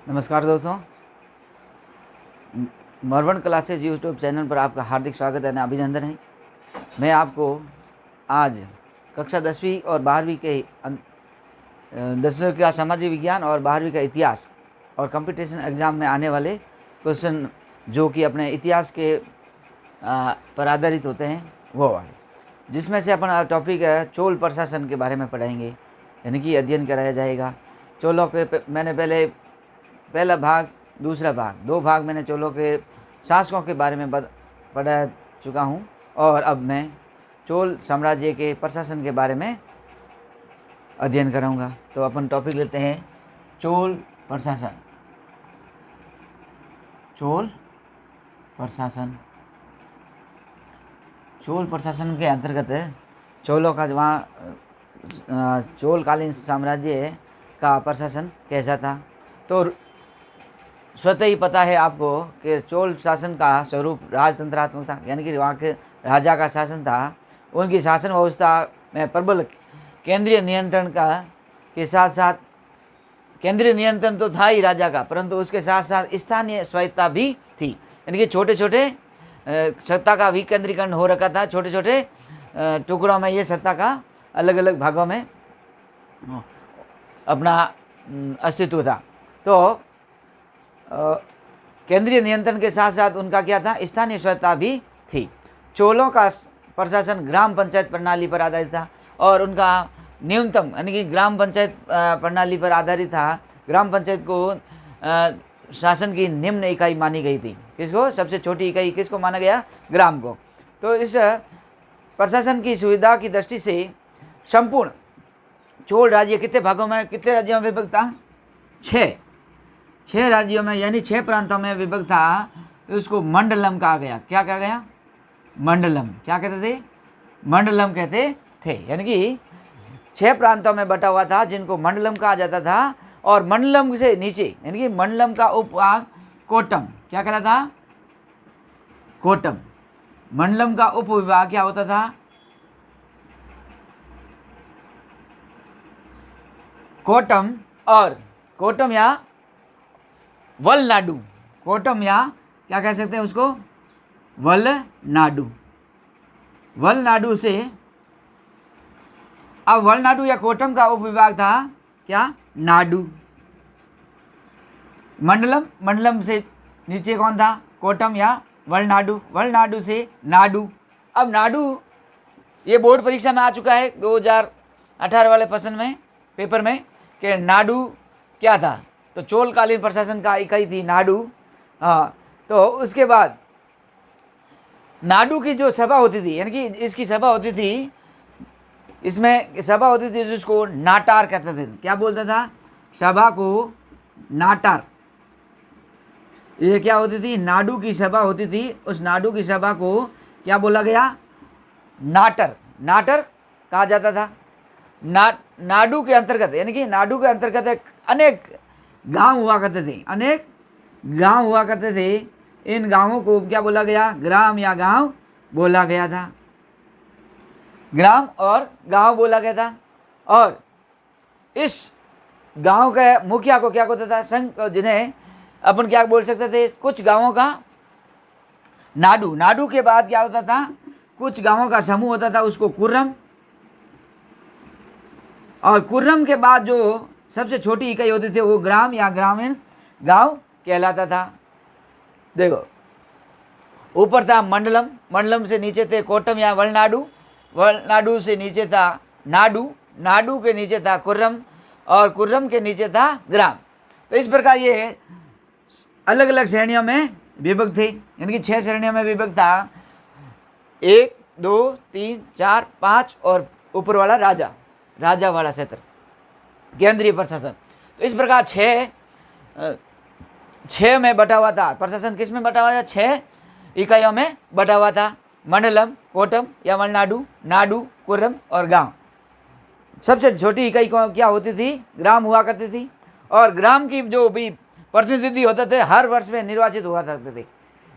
नमस्कार दोस्तों, मरवन classes YouTube channel पर आपका हार्दिक स्वागत है, अभिनंदन है। मैं आपको आज कक्षा 10वीं और 12वीं के 10वीं का सामाजिक विज्ञान और 12वीं का इतिहास और कंपटीशन एग्ज़ाम में आने वाले क्वेश्चन जो कि अपने इतिहास के पर आधारित होते हैं वो वाले, जिसमें से अपन टॉपिक है चोल प्रशासन के बारे में पढ़ाएंगे, यानी कि अध्ययन कराया जाएगा। चोलों के मैंने पहला भाग, दूसरा भाग, 2 भाग मैंने चोलों के शासकों के बारे में पढ़ा चुका हूँ और अब मैं चोल साम्राज्य के प्रशासन के बारे में अध्ययन कराऊंगा। तो अपन टॉपिक लेते हैं चोल प्रशासन। चोल प्रशासन, चोल प्रशासन के अंतर्गत चोलों का वहाँ चोलकालीन साम्राज्य का प्रशासन कैसा था। तो स्वतः ही पता है आपको कि चोल शासन का स्वरूप राजतंत्रात्मक था, यानी कि वहाँ के राजा का शासन था। उनकी शासन व्यवस्था में प्रबल केंद्रीय नियंत्रण के साथ साथ केंद्रीय नियंत्रण तो था ही राजा का, परंतु उसके साथ साथ स्थानीय स्वायत्ता भी थी, यानी कि छोटे छोटे सत्ता का विकेंद्रीकरण हो रखा था। छोटे छोटे टुकड़ों में ये सत्ता का अलग अलग भागों में अपना अस्तित्व था। तो केंद्रीय नियंत्रण के साथ साथ उनका क्या था, स्थानीय स्वायत्ता भी थी। चोलों का प्रशासन ग्राम पंचायत प्रणाली पर आधारित था और उनका न्यूनतम यानी कि ग्राम पंचायत प्रणाली पर आधारित था। ग्राम पंचायत को शासन की निम्न इकाई मानी गई थी। किसको? सबसे छोटी इकाई किसको माना गया? ग्राम को। तो इस प्रशासन की सुविधा की दृष्टि से संपूर्ण चोल राज्य कितने भागों में, कितने राज्यों में विभक्त था? 6 राज्यों में, यानी 6 प्रांतों में विभक्त था। उसको मंडलम कहा गया। क्या कहा गया? मंडलम। क्या कहते थे? मंडलम कहते थे, यानी कि 6 प्रांतों में बटा हुआ था जिनको मंडलम कहा जाता था। और मंडलम से नीचे यानी कि मंडलम का उपभाग कोटम। क्या कहता था? कोटम। मंडलम का उपविभाग क्या होता था? कोटम। और कोटम या वलनाडु। कोटम या क्या कह सकते हैं उसको? वलनाडु। वलनाडु से अब वलनाडु या कोटम का उपविभाग था क्या? नाडु। मंडलम से नीचे कौन था? कोटम या वलनाडु। वलनाडु से नाडु। अब नाडु ये बोर्ड परीक्षा में आ चुका है 2018 वाले प्रश्न में, पेपर में, कि नाडु क्या था। तो चोलकालीन प्रशासन का इकाई थी नाडु। हाँ, तो उसके बाद नाडु की जो सभा होती थी, यानी कि इसकी सभा होती थी, इसमें सभा होती थी जिसको नाटार कहते थे। क्या बोलता था? सभा को नाटार। ये क्या होती थी? नाडु की सभा होती थी। उस नाडु की सभा को क्या बोला गया? नाटर। नाटर कहा जाता था। नाडु के अंतर्गत, यानी कि नाडु के अंतर्गत अनेक गांव हुआ करते थे। अनेक गांव हुआ करते थे। इन गांवों को क्या बोला गया? ग्राम या गांव बोला गया था। ग्राम और गांव बोला गया था। और इस गांव के मुखिया को क्या होता था? संघ, जिन्हें अपन क्या बोल सकते थे? कुछ गांवों का नाडु। नाडु के बाद क्या होता था? कुछ गांवों का समूह होता था, उसको कुर्रम। और कुर्रम के बाद जो सबसे छोटी इकाई होती थी वो ग्राम या ग्रामीण गांव कहलाता था। देखो, ऊपर था मंडलम, मंडलम से नीचे थे कोटम या वलनाडु, वलनाडु से नीचे था नाडु, नाडु के नीचे था कुर्रम और कुर्रम के नीचे था ग्राम। तो इस प्रकार ये अलग अलग श्रेणियों में विभक्त थे, यानी कि 6 श्रेणियों में विभक्त था। 1, 2, 3, 4, 5 और ऊपर वाला राजा, राजा वाला क्षेत्र, केंद्रीय प्रशासन। तो इस प्रकार 6 में बटा हुआ था प्रशासन। किस में बटा हुआ था? 6 इकाइयों में बटा हुआ था। मंडलम, कोटम या वलनाडु, नाडु, कुर्रम और गांव। सबसे छोटी इकाई क्या होती थी? ग्राम हुआ करती थी। और ग्राम की जो भी प्रतिनिधि होते थे हर वर्ष में निर्वाचित हुआ करते थे।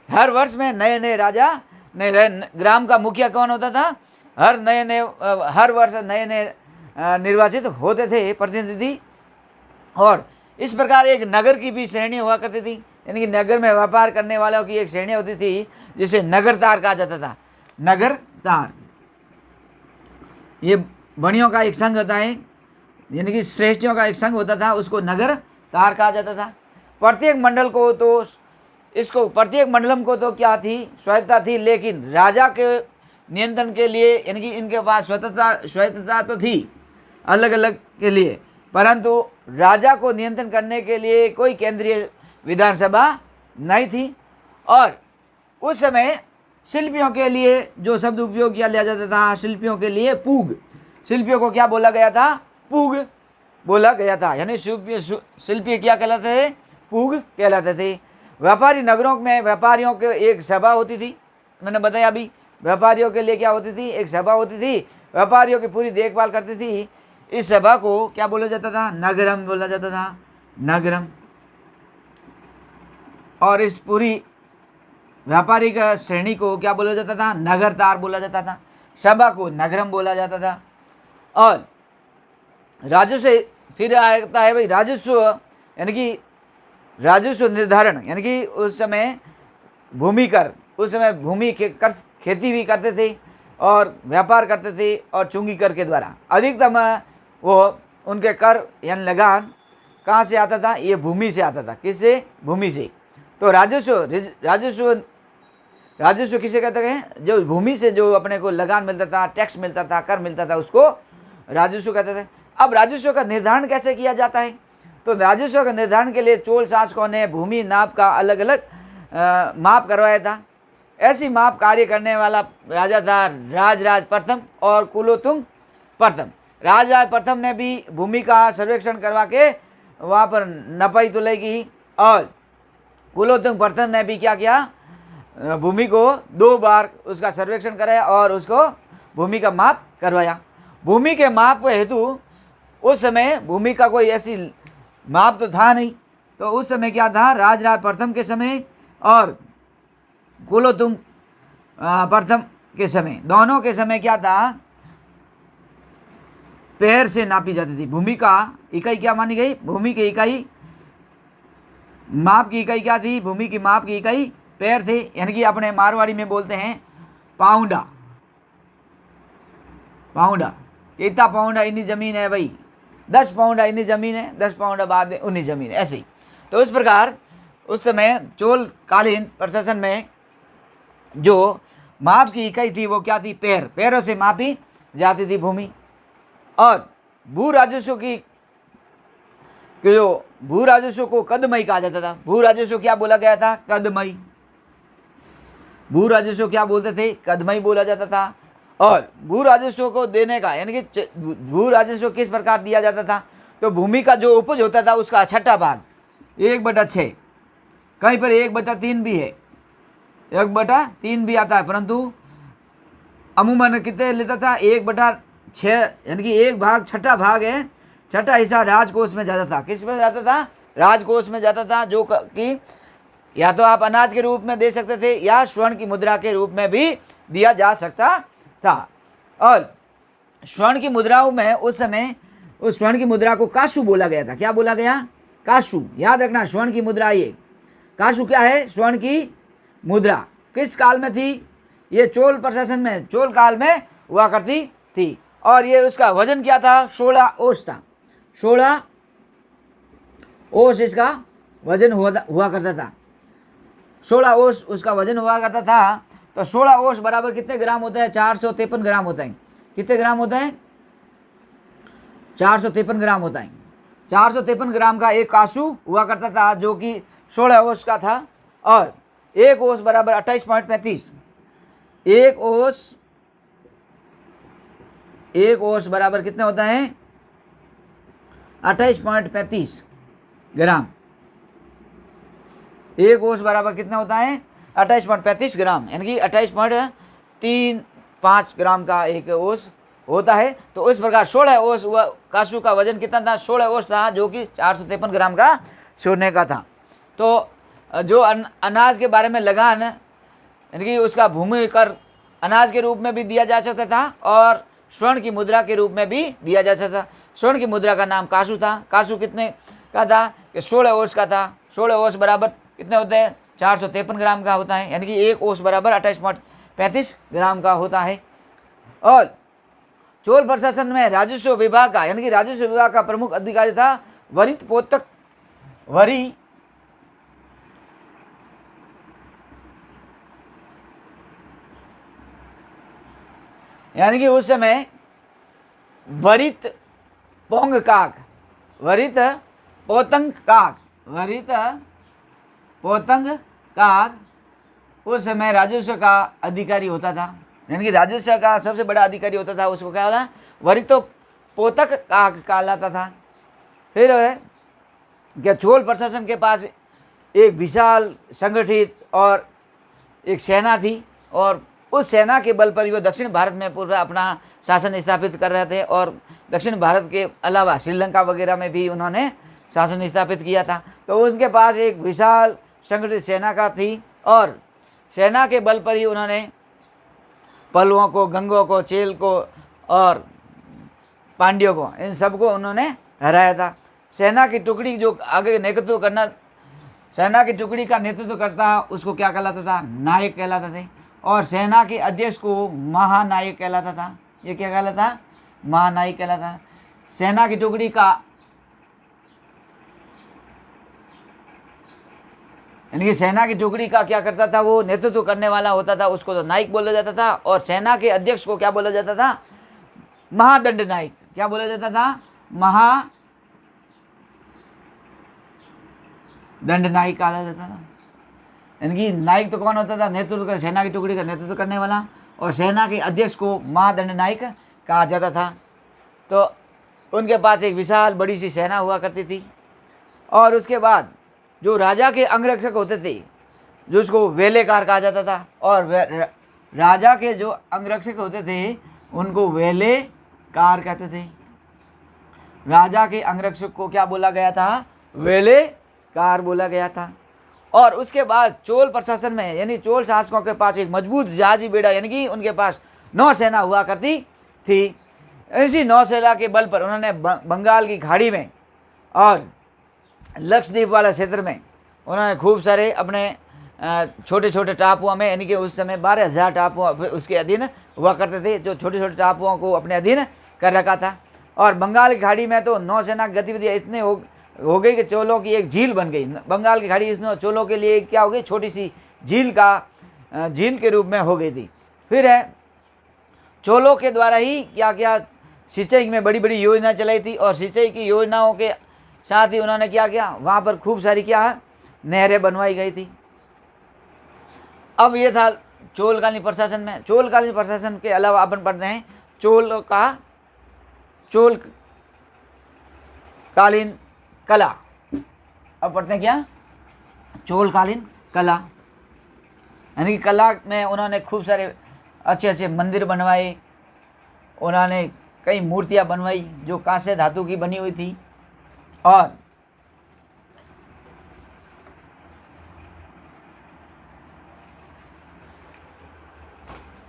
हर वर्ष में नए नए राजा, नए ग्राम का मुखिया कौन होता था? हर वर्ष नए नए निर्वाचित होते थे प्रतिनिधि। और इस प्रकार एक नगर की भी श्रेणी हुआ करती थी, यानी कि नगर में व्यापार करने वालों की एक श्रेणी होती थी जिसे नगरतार कहा जाता था। नगरतार ये बणियों का एक संघ होता है, यानी कि श्रेष्ठियों का एक संघ होता था, उसको नगरतार कहा जाता था। प्रत्येक मंडल को तो प्रत्येक मंडलम को तो क्या थी, स्वायत्तता थी, लेकिन राजा के नियंत्रण के लिए, यानी कि इनके पास स्वायत्तता तो थी अलग अलग के लिए, परंतु राजा को नियंत्रण करने के लिए कोई केंद्रीय विधानसभा नहीं थी। और उस समय शिल्पियों के लिए जो शब्द उपयोग किया लिया जाता था, शिल्पियों के लिए पूग, शिल्पियों को क्या बोला गया था, पूग बोला गया था, यानी शिल्पी क्या कहलाते थे, पूग कहलाते थे। व्यापारी नगरों में व्यापारियों के एक सभा होती थी, मैंने बताया अभी, व्यापारियों के लिए क्या होती थी, एक सभा होती थी, व्यापारियों की पूरी देखभाल करती थी। इस सभा को क्या बोला जाता था, नगरम बोला जाता था, नगरम। और इस पूरी व्यापारिक श्रेणी को क्या बोला जाता था, नगरतार बोला जाता था, सभा को नगरम बोला जाता था। और राजस्व फिर आता है भाई राजस्व, यानी कि राजस्व निर्धारण, यानी कि उस समय भूमि कर, उस समय भूमि के कर खेती भी करते थे और व्यापार करते थे, और चुंगी कर के द्वारा अधिकतम वो उनके कर यानी लगान कहाँ से आता था, ये भूमि से आता था। किससे, भूमि से। तो राजस्व किसे कहते हैं, जो भूमि से जो अपने को लगान मिलता था, टैक्स मिलता था, कर मिलता था, उसको राजस्व कहते थे। अब राजस्व का निर्धारण कैसे किया जाता है, तो राजस्व का निर्धारण के लिए चोल शासकों ने भूमि नाप का अलग अलग माप करवाया था। ऐसी माप कार्य करने वाला राजा था राजराज प्रथम और कुलोत्तुंग प्रथम। राजराज प्रथम ने भी भूमि का सर्वेक्षण करवा के वहाँ पर नपाई तुलाई की, और कुलोत्तुंग प्रथम ने भी क्या किया, भूमि को 2 बार उसका सर्वेक्षण कराया और उसको भूमि का माप करवाया। भूमि के माप हेतु उस समय भूमि का कोई ऐसी माप तो था नहीं, तो उस समय क्या था, राजराज प्रथम के समय और कुलोत्तुंग प्रथम के समय, दोनों के समय क्या था, पैर से नापी जाती थी। भूमि का इकाई क्या मानी गई, भूमि की इकाई, माप की इकाई क्या थी, भूमि की माप की इकाई पैर थे, यानी कि अपने मारवाड़ी में बोलते हैं पाउंडा। पाउंडा कितना पाउंडा इतनी जमीन है भाई, 10 पाउंडा इतनी जमीन है, 10 पाउंडा बाद में 19 जमीन है, ऐसे ही। तो इस प्रकार उस समय चोल कालीन प्रशासन में जो माप की इकाई थी वो क्या थी, पैर, पैरों से मापी जाती थी भूमि। और भू राजस्व की जो भू राजस्व को कदमई कहा जाता था। भू राजस्व क्या बोला गया था, कदमई। भू राजस्व क्या बोलते थे, कदमई बोला जाता था। और भू राजस्व को देने का, यानी कि भू राजस्व किस प्रकार दिया जाता था, तो भूमि का जो उपज होता था उसका छठा भाग 1/6, कहीं पर 1/3 भी है, 1/3 भी आता है, परंतु अमूमन कितने लेता था, 1/6, यानी कि 1 भाग, छठा भाग है, छठा हिस्सा राजकोष में जाता था। किस में जाता था, राजकोष में जाता था, जो कि या तो आप अनाज के रूप में दे सकते थे या स्वर्ण की मुद्रा के रूप में भी दिया जा सकता था। और स्वर्ण की मुद्राओं में उस समय उस स्वर्ण की मुद्रा को काशु बोला गया था। क्या बोला गया, काशु। याद रखना, स्वर्ण की मुद्रा, ये काशु क्या है, स्वर्ण की मुद्रा। किस काल में थी, ये चोल प्रशासन में, चोल काल में हुआ करती थी। और ये उसका वजन क्या था, 16 ओस था, 16 ओस इसका वजन हुआ करता था, 16 ओस उसका वजन हुआ करता था। तो 16 ओस बराबर कितने ग्राम होता है, 453 ग्राम होता है। कितने ग्राम होता है, 453 ग्राम होता है। 453 ग्राम का एक काशु हुआ करता था, जो कि 16 ओस का था। और 1 ओस बराबर 28.35, 1 ओस बराबर कितना होता है, 28.35 ग्राम। 1 ओस बराबर कितना होता है, 28.35 ग्राम, यानी कि 28.35 ग्राम का एक ओस होता है। तो इस प्रकार 16 ओस हुआ, काशु का वजन कितना था, 16 ओस था, जो कि 453 ग्राम का सोने का था। तो जो अनाज के बारे में लगान, यानी कि उसका भूमि कर अनाज के रूप में भी दिया जा सकता था और स्वर्ण की मुद्रा के रूप में भी दिया जा सकता था। स्वर्ण की मुद्रा का नाम काशु था। काशु कितने का था, कि 16 ओस का था। 16 ओस बराबर कितने होते हैं? 453 ग्राम का होता है, यानी कि 1 ओस बराबर 28.35 ग्राम का होता है। और चोल प्रशासन में राजस्व विभाग का, यानी कि राजस्व विभाग का प्रमुख अधिकारी था वरित पोतक वरी, यानी कि उस समय वरित पोंगकाक, वरित पोतंग काक, वरित पोतंग काक उस समय राजस्व का अधिकारी होता था, यानी कि राजस्व का सबसे बड़ा अधिकारी होता था। उसको क्या बोला? वरित पोतक काक कहलाता था। फिर क्या चोल प्रशासन के पास एक विशाल संगठित और एक सेना थी, और उस सेना के बल पर वो दक्षिण भारत में पूरा अपना शासन स्थापित कर रहे थे, और दक्षिण भारत के अलावा श्रीलंका वगैरह में भी उन्होंने शासन स्थापित किया था। तो उनके पास एक विशाल संगठित सेना का थी, और सेना के बल पर ही उन्होंने पल्लवों को, गंगों को, चेल को और पांड्यों को, इन सबको उन्होंने हराया था। सेना की टुकड़ी जो आगे नेतृत्व करना, सेना की टुकड़ी का नेतृत्व करता उसको क्या कहलाता था? नायक कहलाता थे। और सेना के अध्यक्ष को महानायक कहलाता था। ये क्या कहलाता? महानायक कहलाता। सेना की टुकड़ी का, यानी कि सेना की टुकड़ी का क्या करता था? वो नेतृत्व करने वाला होता था, उसको तो नायक बोला जाता था। और सेना के अध्यक्ष को क्या बोला जाता था? महादंड नायक। क्या बोला जाता था? महादंड नायक कहा जाता था। यानी कि नायक तो कौन होता था? नेतृत्व कर, सेना की टुकड़ी का नेतृत्व करने वाला, और सेना के अध्यक्ष को महादंड नायक कहा जाता था। तो उनके पास एक विशाल बड़ी सी सेना हुआ करती थी। और उसके बाद जो राजा के अंगरक्षक होते थे, जो उसको वेलेकार कहा जाता था, और राजा के जो अंगरक्षक होते थे उनको वेलेकार कहते थे। राजा के अंगरक्षक को क्या बोला गया था? वेलेकार बोला गया था। और उसके बाद चोल प्रशासन में, यानी चोल शासकों के पास एक मजबूत जहाजी बेड़ा, यानी कि उनके पास नौसेना हुआ करती थी। इसी नौसेना के बल पर उन्होंने बंगाल की खाड़ी में और लक्षद्वीप वाला क्षेत्र में उन्होंने खूब सारे अपने छोटे छोटे टापुओं में, यानी कि उस समय 12,000 टापू उसके अधीन हुआ करते थे, जो छोटे छोटे टापुओं को अपने अधीन कर रखा था। और बंगाल की खाड़ी में तो नौसेना गतिविधियाँ इतने हो गई कि चोलों की एक झील बन गई। बंगाल की खाड़ी इस चोलों के लिए क्या हो गई? छोटी सी झील के रूप में हो गई थी। फिर है चोलों के द्वारा ही क्या क्या सिंचाई में बड़ी बड़ी योजना चलाई थी, और सिंचाई की योजनाओं के साथ ही उन्होंने क्या किया? वहाँ पर खूब सारी क्या नहरें बनवाई गई थी। अब ये था चोलकालीन प्रशासन में। चोलकालीन प्रशासन के अलावा अपन पढ़ते हैं चोलकालीन कला। अब पढ़ते हैं क्या? चोलकालीन कला, यानी कि कला में उन्होंने खूब सारे अच्छे अच्छे मंदिर बनवाए। उन्होंने कई मूर्तियां बनवाई जो कांस्य धातु की बनी हुई थी। और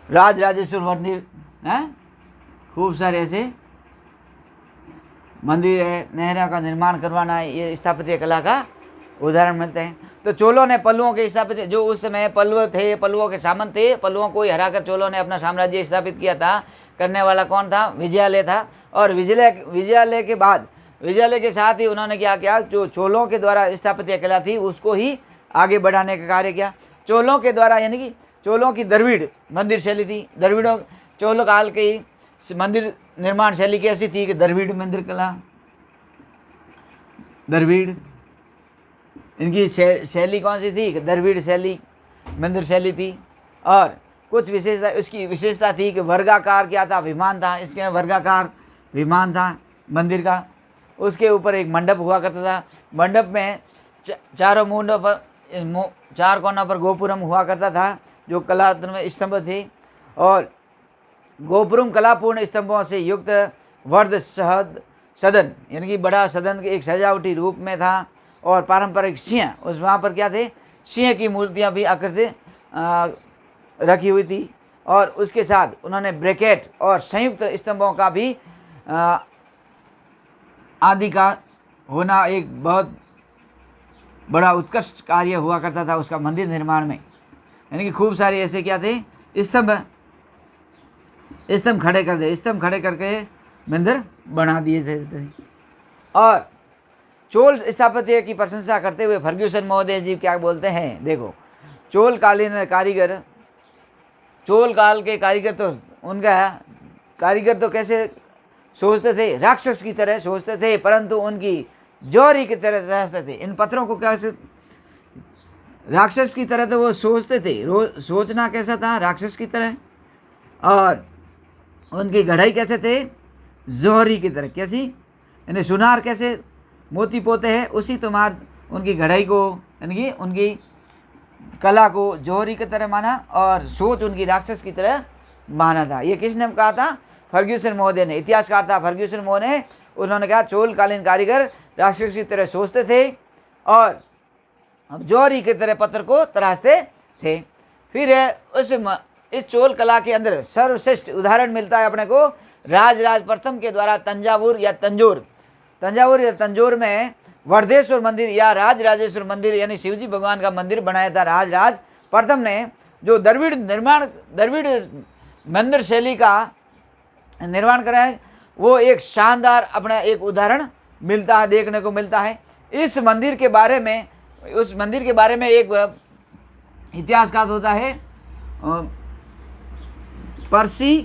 राजराजेश्वर मंदिर हैं, खूब सारे ऐसे मंदिर है, नहरों का निर्माण करवाना, ये स्थापत्य कला का उदाहरण मिलते हैं। तो चोलों ने पल्लवों के स्थापित, जो उस समय पल्लव थे, पल्लवों के सामंत थे, पल्लवों को ही हराकर चोलों ने अपना साम्राज्य स्थापित किया था। करने वाला कौन था? विजयालय था। और विजयालय के बाद, विजयालय के साथ ही उन्होंने क्या किया? जो चोलों के द्वारा स्थापत्य कला थी उसको ही आगे बढ़ाने का कार्य किया। चोलों के द्वारा, यानी कि चोलों की द्रविड़ मंदिर शैली थी। द्रविड़ों चोलों काल की मंदिर निर्माण शैली कैसी थी? कि द्रविड़ मंदिर कला, द्रविड़, इनकी शैली कौन सी थी? कि द्रविड़ शैली मंदिर शैली थी। और कुछ विशेषता, उसकी विशेषता थी कि वर्गाकार क्या था? विमान था। इसके वर्गाकार विमान था मंदिर का। उसके ऊपर एक मंडप हुआ करता था। मंडप में चारों मुंडों पर, चार कोनों पर गोपुरम हुआ करता था, जो कलात्मक स्तंभ थे। और गोपुरम कलापूर्ण स्तंभों से युक्त वर्ध सदन, यानी कि बड़ा सदन के एक सजावटी रूप में था। और पारंपरिक सिंह, उस वहाँ पर क्या थे? सिंह की मूर्तियाँ भी आकृति रखी हुई थी। और उसके साथ उन्होंने ब्रैकेट और संयुक्त स्तंभों का भी आदि का होना एक बहुत बड़ा उत्कृष्ट कार्य हुआ करता था उसका मंदिर निर्माण में, यानी कि खूब सारे ऐसे क्या थे, स्तंभ खड़े कर दे, स्तंभ खड़े करके मंदिर बना दिए थे। और चोल स्थापत्य की प्रशंसा करते हुए फर्ग्यूसन महोदय जी क्या बोलते हैं, देखो चोल कालीन कारीगर, चोल काल के कारीगर तो उनका कारीगर तो कैसे सोचते थे, राक्षस की तरह सोचते थे, परंतु उनकी जौहरी की तरह तराशते थे। इन पत्थरों को कैसे राक्षस की तरह तो वो सोचते थे, सोचना कैसा था, राक्षस की तरह, और उनकी गढ़ाई कैसे थे, जौहरी की तरह। कैसी, यानी सुनार कैसे मोती पोते हैं, उसी तुम्हार उनकी गढ़ाई को, यानी कि उनकी कला को जौहरी की तरह माना और सोच उनकी राक्षस की तरह माना था। ये किसने कहा था, फर्ग्यूसन महोदय ने, इतिहासकार था फर्ग्यूसन महोदय, उन्होंने कहा चोल कालीन कारीगर राक्षस की तरह सोचते थे और जौहरी की तरह पत्थर को तराशते थे। फिर इस चोल कला के अंदर सर्वश्रेष्ठ उदाहरण मिलता है अपने को राजराज प्रथम के द्वारा तंजावुर या तंजौर में वर्धेश्वर मंदिर या राजराजेश्वर मंदिर यानी शिवजी भगवान का मंदिर बनाया था राजराज प्रथम ने। जो द्रविड़ मंदिर शैली का निर्माण करा है, वो एक शानदार अपना एक उदाहरण मिलता है, देखने को मिलता है। इस मंदिर के बारे में, उस मंदिर के बारे में एक इतिहासकार होता है पर्सी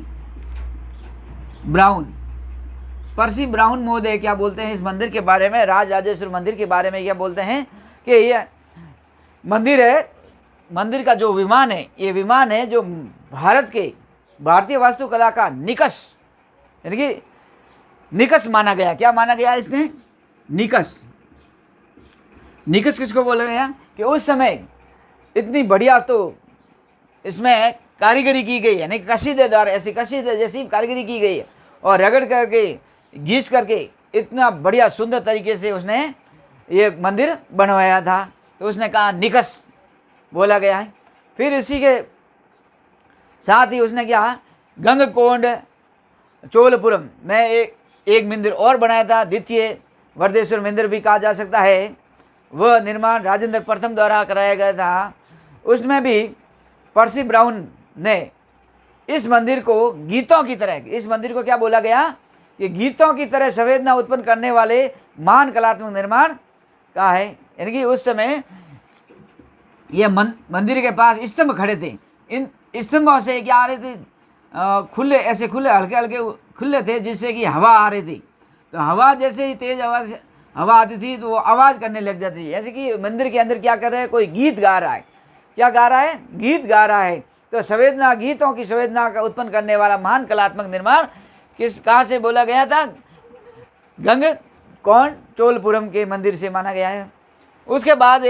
ब्राउन महोदय क्या बोलते हैं इस मंदिर के बारे में, राजराजेश्वर मंदिर के बारे में क्या बोलते हैं कि ये मंदिर है, मंदिर का जो विमान है, ये विमान है जो भारतीय वास्तुकला का निकष, यानी कि निकष माना गया। क्या माना गया इसने, निकष किसको बोला गया कि उस समय इतनी बढ़िया तो इसमें कारीगरी की गई है, यानी कशीदेदार ऐसी कशीदे जैसी कारीगरी की गई है और रगड़ करके घिस करके इतना बढ़िया सुंदर तरीके से उसने ये मंदिर बनवाया था, तो उसने कहा निकष बोला गया है। फिर इसी के साथ ही उसने क्या, गंगकोंड चोलपुरम में एक मंदिर और बनाया था, द्वितीय वर्धेश्वर मंदिर भी कहा जा सकता है। वह निर्माण राजेंद्र प्रथम द्वारा कराया गया था। उसमें भी पर्सी ब्राउन ने इस मंदिर को गीतों की तरह, इस मंदिर को क्या बोला गया कि गीतों की तरह संवेदना उत्पन्न करने वाले महान कलात्मक निर्माण का है। यानी कि उस समय यह मंदिर के पास स्तंभ खड़े थे, इन स्तंभों से क्या आ रहे थे, खुले हल्के हल्के खुले थे, जिससे कि हवा आ रही थी। तो हवा जैसे ही तेज हवा आती थी तो वो आवाज़ करने लग जाती थी, जैसे कि मंदिर के अंदर क्या कर रहा है, कोई गीत गा रहा है। क्या गा रहा है, गीत गा रहा है। तो संवेदना, गीतों की संवेदना का उत्पन्न करने वाला महान कलात्मक निर्माण कहाँ से बोला गया था, गंगकोंड चोलपुरम के मंदिर से माना गया है। उसके बाद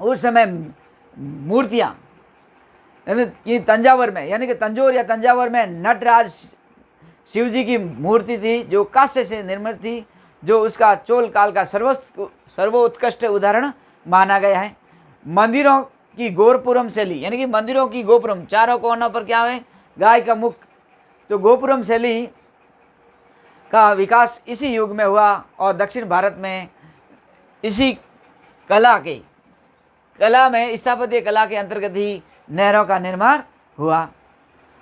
उस समय मूर्तियाँ ये तंजावर में, यानी कि तंजौर या तंजावर में नटराज शिव जी की मूर्ति थी जो कांस्य से निर्मित थी, जो उसका चोल काल का सर्वोत्कृष्ट उदाहरण माना गया है। मंदिरों की गोपुरम शैली, यानी कि मंदिरों की गोपुरम, चारों कोनों पर क्या है, गाय का मुख। तो गोपुरम शैली का विकास इसी युग में हुआ और दक्षिण भारत में इसी कला में स्थापत्य कला के अंतर्गत ही नहरों का निर्माण हुआ।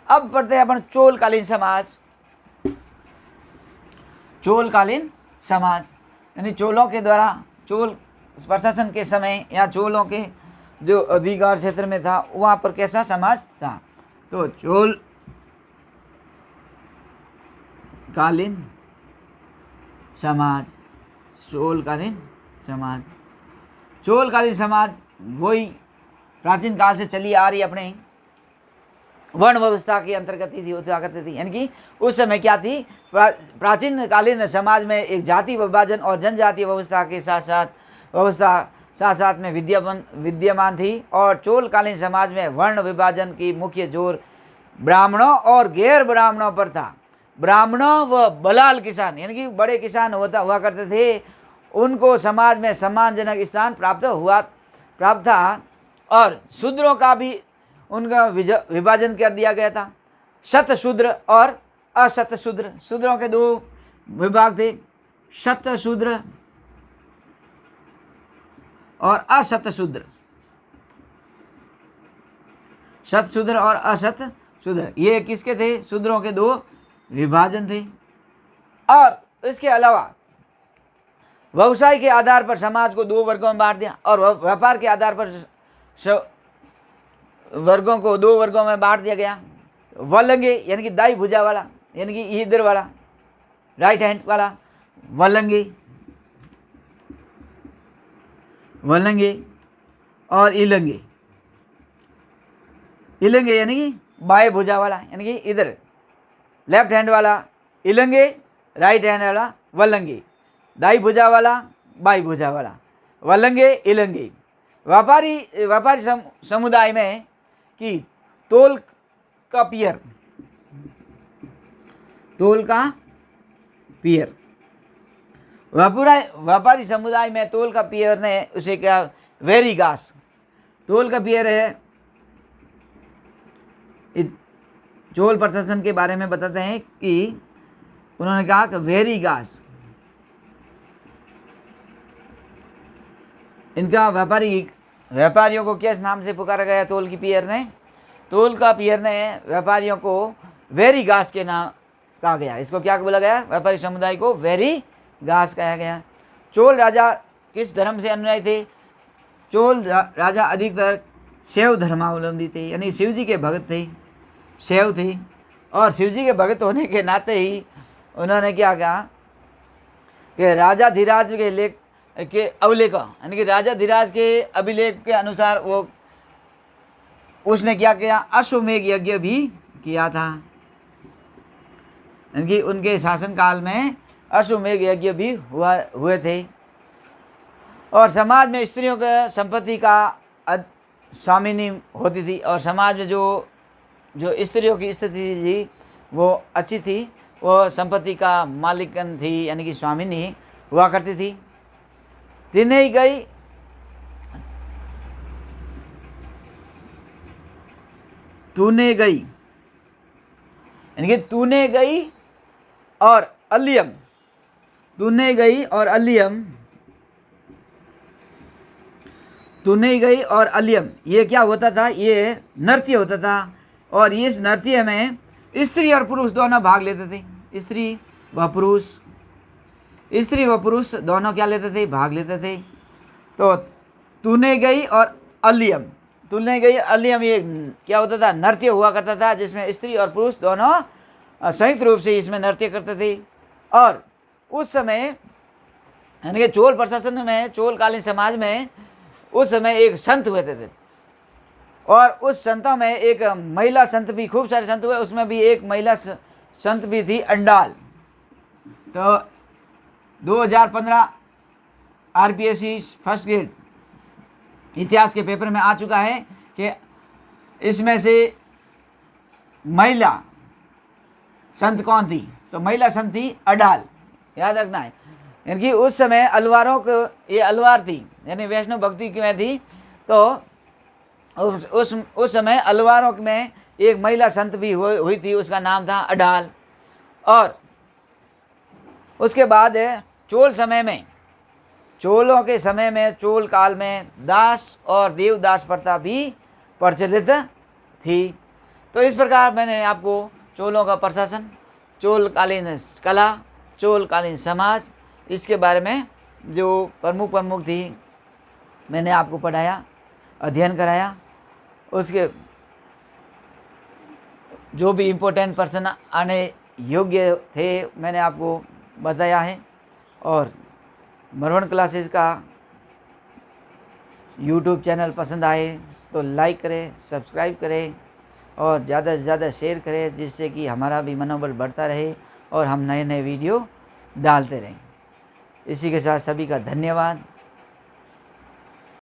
अब पढ़ते हैं अपन चोलकालीन समाज, यानी चोलों के द्वारा, चोल प्रशासन के समय या चोलों के जो अधिकार क्षेत्र में था वहाँ पर कैसा समाज था। तो चोलकालीन समाज वही प्राचीन काल से चली आ रही अपने वर्ण व्यवस्था के अंतर्गत ही होता करती थी। यानी कि उस समय क्या थी, प्राचीन कालीन समाज में एक जाति विभाजन और जनजातीय व्यवस्था के साथ साथ में विद्यमान थी। और चोलकालीन समाज में वर्ण विभाजन की मुख्य जोर ब्राह्मणों और गैर ब्राह्मणों पर था। ब्राह्मणों व बलाल किसान, यानी कि बड़े किसान हुआ करते थे, उनको समाज में सम्मानजनक स्थान प्राप्त था। और शूद्रों का भी उनका विभाजन कर दिया गया था, शतशूद्र और अशतशूद्र। शूद्रों के दो विभाग थे, शतशूद्र और असत शूद्र, सत शूद्र और असत शूद्र, ये किसके थे? शूद्रों के दो विभाजन थे। और इसके अलावा व्यवसाय के आधार पर समाज को दो वर्गों में बांट दिया और व्यापार के आधार पर वर्गों को दो वर्गों में बांट दिया गया। वलंगे यानी कि दाई भुजा वाला, यानी कि इधर वाला राइट हैंड वाला वलंगे, वलंगे और इलंगे, इलंगे यानी कि बाएं भुजा वाला, यानी कि इधर लेफ्ट हैंड वाला इलंगे, राइट हैंड वाला वलंगे, दाई भुजा वाला बाई भुजा वाला, वलंगे इलंगे। व्यापारी समुदाय में कि तोल का पियर, तोल का पियर, व्यापारी समुदाय में तोल का पियर ने उसे क्या वेरीगास, तोल का पियर है। चोल प्रशासन के बारे में बताते हैं कि उन्होंने कहा कि वेरीगास इनका व्यापारियों को किस नाम से पुकारा गया? तोल की पियर ने, तोल का पियर ने व्यापारियों को वेरीगास के नाम कहा गया। इसको क्या बोला गया? व्यापारी समुदाय को वेरीगास कहा गया। चोल राजा किस धर्म से अनुयायी थे? चोल राजा अधिकतर शैव धर्मावलंबी थे, यानी शिव जी के भक्त थे, शैव थे। और शिव जी के भक्त होने के नाते ही उन्होंने क्या कहा कि राजा धीराज के लेख के अवलेख, यानी कि राजा धीराज के अभिलेख के अनुसार वो उसने क्या किया? अश्वमेघ यज्ञ भी किया था, यानी कि उनके शासनकाल में अश्वमेघ यज्ञ भी हुए थे। और समाज में स्त्रियों का संपत्ति का स्वामिनी होती थी, और समाज में जो स्त्रियों की स्थिति थी वो अच्छी थी, वो संपत्ति का मालिकन थी, यानी कि स्वामिनी हुआ करती थी। तूने गई, तूने गई यानी कि तूने गई और अलियम, तूने गई और अलियम, तूने गई और अलियम, ये क्या होता था? ये नृत्य होता था। और इस नृत्य में स्त्री और पुरुष दोनों भाग लेते थे। स्त्री व पुरुष दोनों क्या लेते थे? भाग लेते थे। तो तूने गई और अलियम, तूने गई अलियम, ये क्या होता था? नृत्य हुआ करता था, जिसमें स्त्री और पुरुष दोनों संयुक्त रूप से इसमें नृत्य करते थे। और उस समय यानी कि चोल प्रशासन में, चोलकालीन समाज में उस समय एक संत हुए थे, और उस संतों में एक महिला संत भी, खूब सारे संत हुए, उसमें भी एक महिला संत भी थी, अंडाल। तो 2015 आरपीएससी फर्स्ट ग्रेड इतिहास के पेपर में आ चुका है कि इसमें से महिला संत कौन थी? तो महिला संत थी अडाल, याद रखना है। यानी कि उस समय अलवारों को, ये अलवार थी यानी वैष्णव भक्ति में थी, तो उस समय अलवारों में एक महिला संत भी हुई थी, उसका नाम था अडाल। और उसके बाद चोल समय में, चोलों के समय में, चोल काल में दास और देवदास प्रथा भी प्रचलित थी। तो इस प्रकार मैंने आपको चोलों का प्रशासन, चोलकालीन कला, चोलकालीन समाज, इसके बारे में जो प्रमुख थी मैंने आपको पढ़ाया, अध्ययन कराया। उसके जो भी इम्पोर्टेंट पर्सन आने योग्य थे मैंने आपको बताया है। और मरवन क्लासेस का यूट्यूब चैनल पसंद आए तो लाइक करें, सब्सक्राइब करें और ज़्यादा से ज़्यादा शेयर करें, जिससे कि हमारा भी मनोबल बढ़ता रहे और हम नए नए वीडियो डालते रहें। इसी के साथ सभी का धन्यवाद।